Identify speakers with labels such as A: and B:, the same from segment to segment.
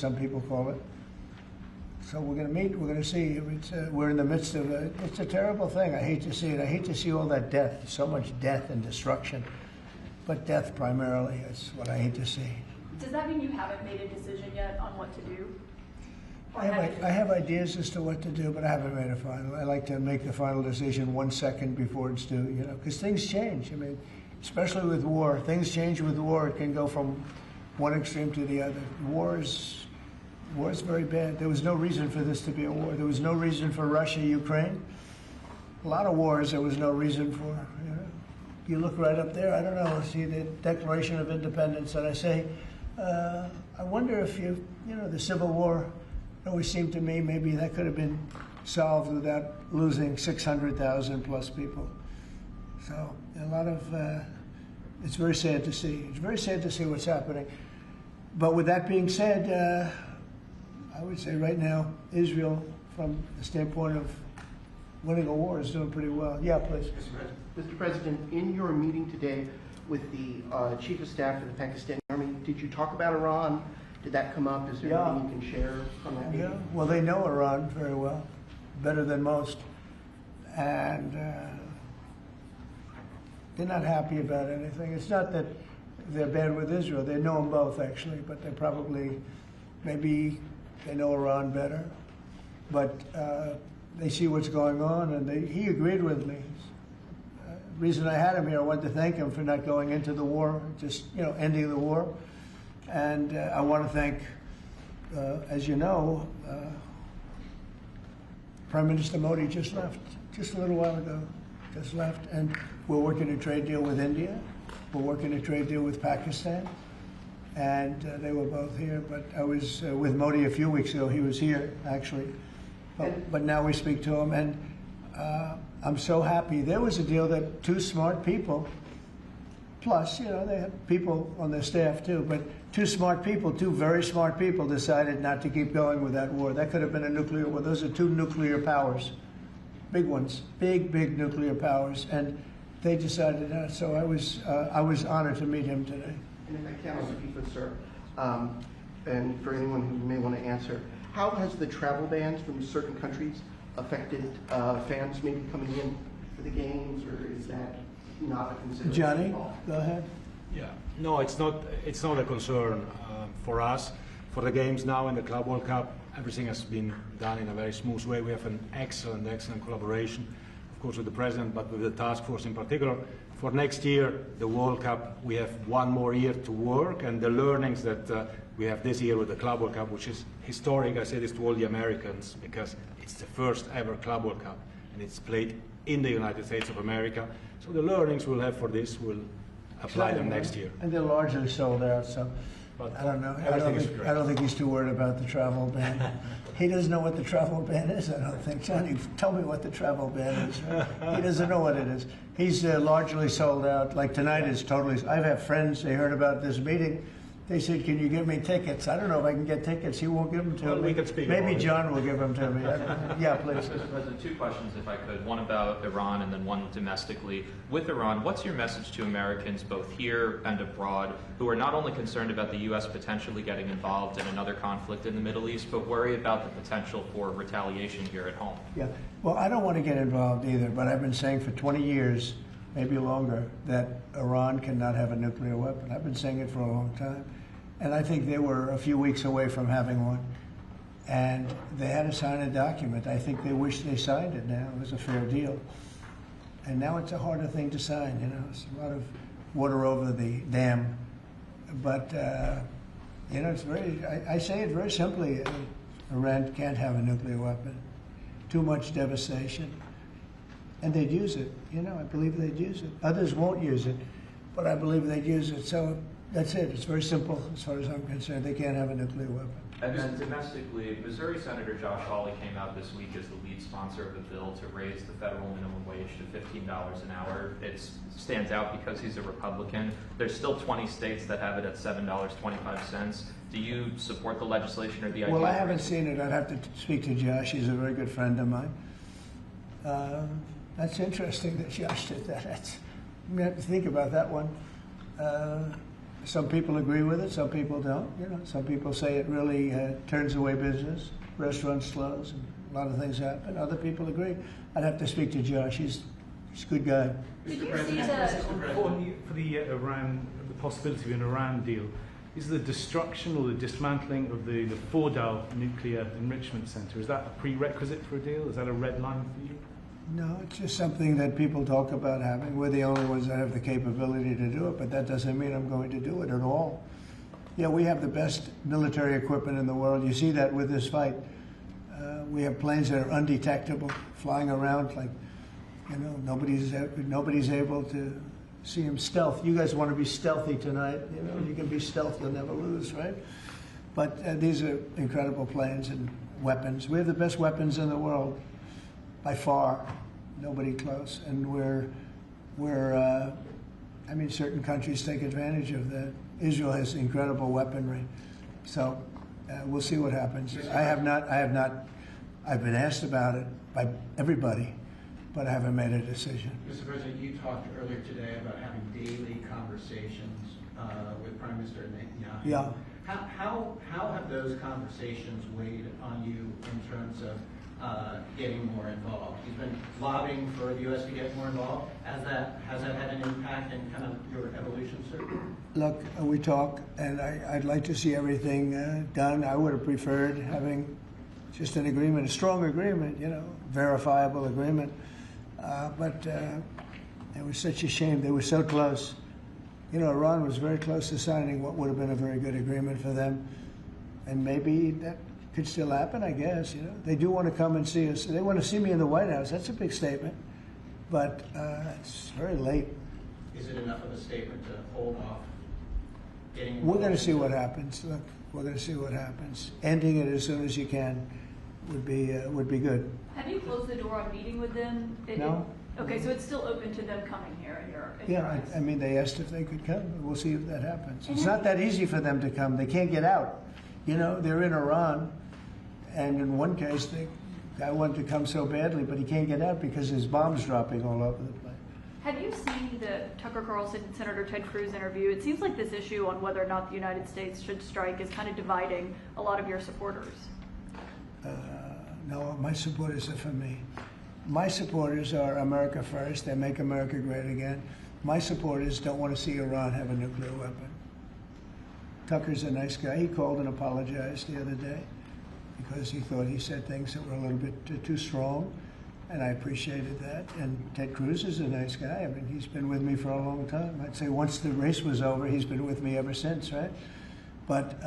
A: some people call it. So we're going to meet. We're going to see. We're in the midst of it's a terrible thing. I hate to see it. I hate to see all that death, so much death and destruction. But death primarily is what I hate to see.
B: Does that mean you haven't made a decision yet on what to do?
A: I have ideas as to what to do, but I haven't made a final. I like to make the final decision 1 second before it's due, because things change. I mean, especially with war, things change with war. It can go from one extreme to the other. War is very bad. There was no reason for this to be a war. There was no reason for Russia, Ukraine. A lot of wars there was no reason for. You look right up there, I don't know, see the Declaration of Independence, and I say, I wonder if the Civil War, it always seemed to me maybe that could have been solved without losing 600,000 plus people. So a lot of, it's very sad to see. It's very sad to see what's happening. But with that being said, I would say right now, Israel, from the standpoint of winning a war, is doing pretty well. Yeah, please.
C: Mr. President, in your meeting today with the Chief of Staff for the Pakistani Army, did you talk about Iran? Did that come up? Is there anything you can share from that meeting?
A: Yeah, well, they know Iran very well, better than most. And they're not happy about anything. It's not that they're bad with Israel. They know them both, actually, but they probably, maybe they know Iran better. But they see what's going on, and he agreed with me. The reason I had him here, I wanted to thank him for not going into the war, just ending the war. And I want to thank, as you know, Prime Minister Modi just left, just a little while ago, just left. And we're working a trade deal with India. We're working a trade deal with Pakistan. And they were both here. But I was with Modi a few weeks ago. He was here, actually. But now we speak to him. And I'm so happy. There was a deal that two smart people, plus, they have people on their staff too, but two very smart people decided not to keep going with that war. That could have been a nuclear war. Those are two nuclear powers, big ones, big nuclear powers, and they decided not. So I was honored to meet him today.
C: And if I can, Mr. Peefus, sir, and for anyone who may want to answer, how has the travel bans from certain countries affected fans maybe coming in for the games, or is that not a consideration?
A: Johnny, go ahead.
D: Yeah, no, it's not a concern for us. For the games now in the Club World Cup, everything has been done in a very smooth way. We have an excellent collaboration, of course, with the president, but with the task force in particular. For next year, the World Cup, we have one more year to work, and the learnings that we have this year with the Club World Cup, which is historic. I say this to all the Americans because it's the first ever Club World Cup, and it's played in the United States of America. So the learnings we'll have for this will apply them next year.
A: And they're largely sold out, so
D: But
A: I don't know.
D: everything
A: I don't think he's too worried about the travel ban. He doesn't know what the travel ban is, I don't think. Johnny, tell me what the travel ban is. He doesn't know what it is. He's largely sold out. Like tonight is totally. I have friends, they heard about this meeting. They said, can you give me tickets? I don't know if I can get tickets. He won't give them to
D: Well,
A: me.
D: we can speak
A: Maybe
D: about it.
A: John will give them to me. Yeah, please.
E: Mr. President, two questions, if I could. One about Iran and then one domestically. With Iran, what's your message to Americans, both here and abroad, who are not only concerned about the U.S. potentially getting involved in another conflict in the Middle East, but worry about the potential for retaliation here at home?
A: Yeah. Well, I don't want to get involved either, but I've been saying for 20 years, maybe longer, that Iran cannot have a nuclear weapon. I've been saying it for a long time. And I think they were a few weeks away from having one. And they had to sign a document. I think they wish they signed it now. It was a fair deal. And now it's a harder thing to sign, It's a lot of water over the dam. But, it's very, I say it very simply. Iran can't have a nuclear weapon. Too much devastation. And they'd use it. I believe they'd use it. Others won't use it, but I believe they'd use it. So that's it. It's very simple as far as I'm concerned. They can't have a nuclear weapon.
E: And then domestically, Missouri Senator Josh Hawley came out this week as the lead sponsor of a bill to raise the federal minimum wage to $15 an hour. It stands out because he's a Republican. There's still 20 states that have it at $7.25. Do you support the legislation or the idea?
A: Well, I haven't seen it. I'd have to speak to Josh. He's a very good friend of mine. That's interesting that Josh did that. I'm going to have to think about that one. Some people agree with it, some people don't. You know, some people say it really turns away business, restaurants close, and a lot of things happen. Other people agree. I'd have to speak to Josh. He's a good guy.
B: Did you see
F: President,
B: the,
F: for the Iran, the possibility of an Iran deal, is the destruction or the dismantling of the Fordow nuclear enrichment center, is that a prerequisite for a deal? Is that a red line for you?
A: No, it's just something that people talk about having. We're the only ones that have the capability to do it, but that doesn't mean I'm going to do it at all. Yeah, we have the best military equipment in the world. You see that with this fight. We have planes that are undetectable, flying around like, you know, nobody's able to see them stealth. You guys want to be stealthy tonight. You know, you can be stealth, you'll never lose, right? But these are incredible planes and weapons. We have the best weapons in the world. By far, nobody close, and I mean, certain countries take advantage of that. Israel has incredible weaponry, so we'll see what happens. I've been asked about it by everybody, but I haven't made a decision.
G: Mr. President, you talked earlier today about having daily conversations with Prime Minister Netanyahu.
A: Yeah.
G: How have those conversations weighed on you in terms of getting more involved? He's been lobbying for the U.S. to get more involved. Has that had an impact in kind of your evolution, sir?
A: Look, we talk, and I'd like to see everything done. I would have preferred having just an agreement, a strong agreement, you know, verifiable agreement. But it was such a shame. They were so close. You know, Iran was very close to signing what would have been a very good agreement for them. And maybe that could still happen, I guess. You know, they do want to come and see us. They want to see me in the White House. That's a big statement, but it's very late.
G: Is it enough of a statement to hold off getting?
A: We're going to see what happens. Look, we're going to see what happens. Ending it as soon as you can would be good.
B: have you closed the door on meeting with them?
A: No.
B: Okay, so it's still open to them coming here in your
A: Yeah,
B: eyes.
A: I mean, they asked if they could come. We'll see if that happens. It's not that easy for them to come. They can't get out. You know, they're in Iran, and in one case, the guy wanted to come so badly, but he can't get out because there's bombs dropping all over the place.
B: Have you seen the Tucker Carlson and Senator Ted Cruz interview? It seems like this issue on whether or not the United States should strike is kind of dividing a lot of your supporters.
A: No, my supporters are for me. My supporters are America first. They make America great again. My supporters don't want to see Iran have a nuclear weapon. Tucker's a nice guy. He called and apologized the other day because he thought he said things that were a little bit too strong, and I appreciated that. And Ted Cruz is a nice guy. I mean, he's been with me for a long time. I'd say once the race was over, he's been with me ever since, right? But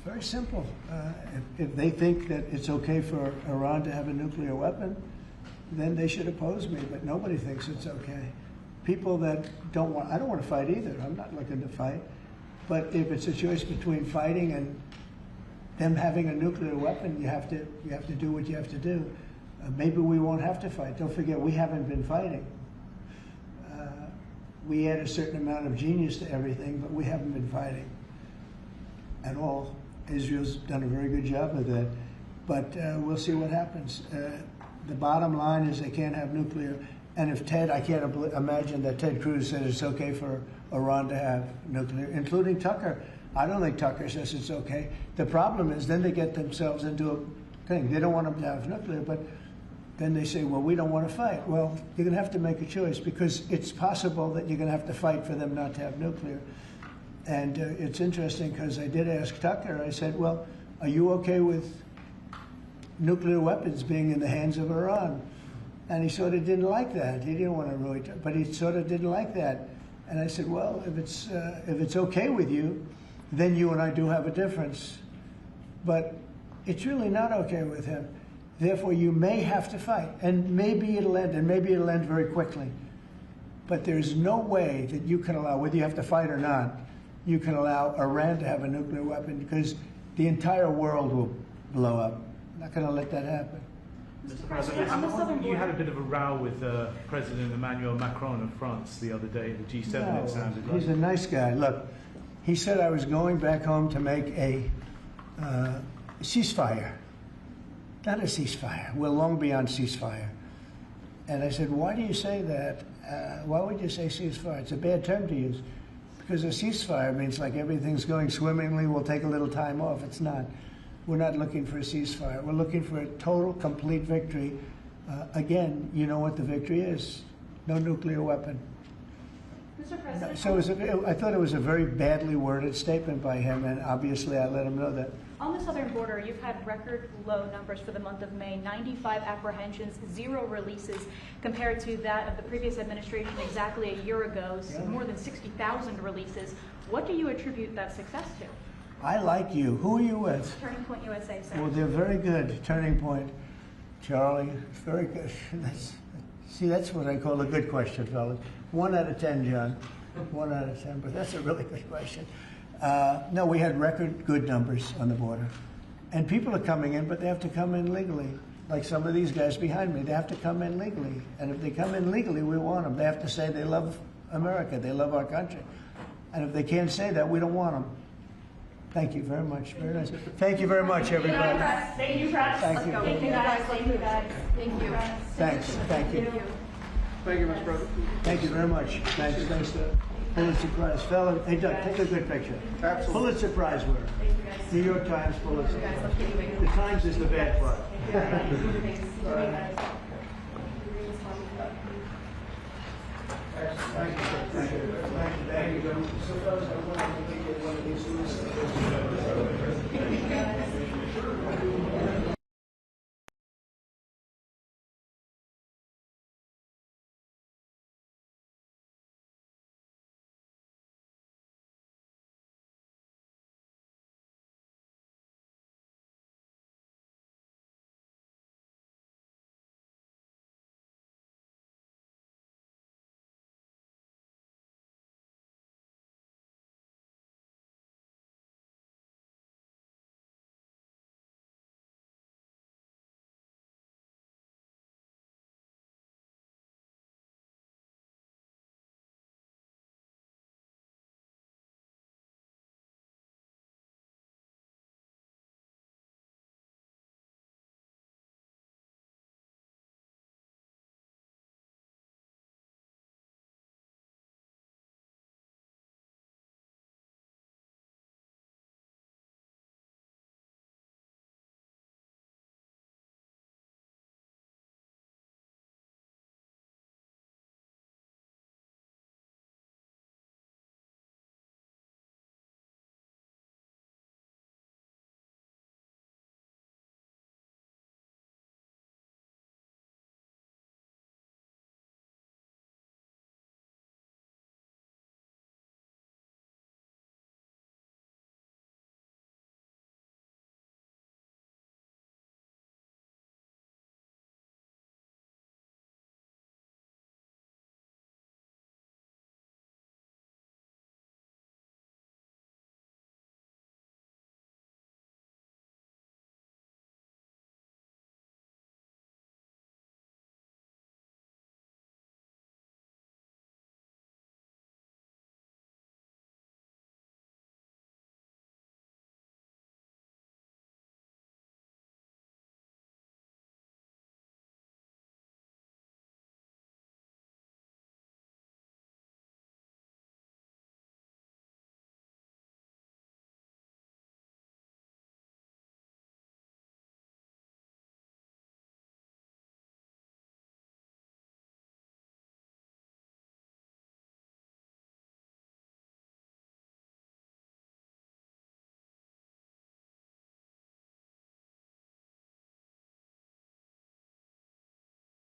A: very simple. If they think that it's okay for Iran to have a nuclear weapon, then they should oppose me, but nobody thinks it's okay. People that don't want, I don't want to fight either. I'm not looking to fight. But if it's a choice between fighting and them having a nuclear weapon, you have to do what you have to do. Maybe we won't have to fight. Don't forget, we haven't been fighting. We add a certain amount of genius to everything, but we haven't been fighting at all. Israel's done a very good job of that. But we'll see what happens. The bottom line is they can't have nuclear. And if Ted, I can't imagine that Ted Cruz said it's okay for Iran to have nuclear, including Tucker. I don't think Tucker says it's okay. The problem is then they get themselves into a thing. They don't want them to have nuclear, but then they say, well, we don't want to fight. Well, you're going to have to make a choice because it's possible that you're going to have to fight for them not to have nuclear. And it's interesting because I did ask Tucker, I said, well, are you okay with nuclear weapons being in the hands of Iran? And he sort of didn't like that. He didn't want to really, but he sort of didn't like that. And I said, well, if it's okay with you, then you and I do have a difference. But it's really not okay with him. Therefore, you may have to fight, and maybe it'll end, and maybe it'll end very quickly. But there's no way that you can allow, whether you have to fight or not, you can allow Iran to have a nuclear weapon because the entire world will blow up. I'm not going to let that happen.
F: Mr. President,
B: on the southern
F: you had a
B: border-
F: bit of a row with President Emmanuel Macron of France the other day at the G7,
A: No,
F: it sounded
A: he's a
F: like.
A: nice guy. Look, he said I was going back home to make a ceasefire. Not a ceasefire. We're long beyond ceasefire. And I said, why do you say that? Why would you say ceasefire? It's a bad term to use. because a ceasefire means like everything's going swimmingly, we'll take a little time off. It's not. We're not looking for a ceasefire. We're looking for a total, complete victory. Again, you know what the victory is. No nuclear weapon.
B: Mr. President.
A: So I thought it was a very badly worded statement by him, and obviously I let him know that.
B: On the southern border, you've had record low numbers for the month of May, 95 apprehensions, 0 releases, compared to that of the previous administration exactly a year ago,
A: Yeah.
B: more than 60,000 releases. What do you attribute that success to?
A: I like you. Who are you with?
B: Turning Point USA, sir.
A: Well, they're very good. Turning Point. Charlie, very good. That's what I call a good question, fellas. 1 out of 10, John. 1 out of 10, but that's a really good question. No, we had record good numbers on the border. And people are coming in, but they have to come in legally. Like some of these guys behind me, they have to come in legally. And if they come in legally, we want them. They have to say they love America, they love our country. And if they can't say that, we don't want them. Thank you very much. Very nice. Thank you very much, everybody.
B: Thank you, press.
A: Thank you.
B: Thank you, guys. Thank you, guys. Thank you.
A: Thanks. Thank you.
C: Thank you, Mr. President.
A: Thank you very much. Thanks. Thanks. Pulitzer Prize. Fella, hey, Doug, take a good picture.
C: Absolutely.
A: Pulitzer Prize winner. New York Times Pulitzer. The Times is the bad part. Thank you. Thank you. So, fellas, I want to get one of these.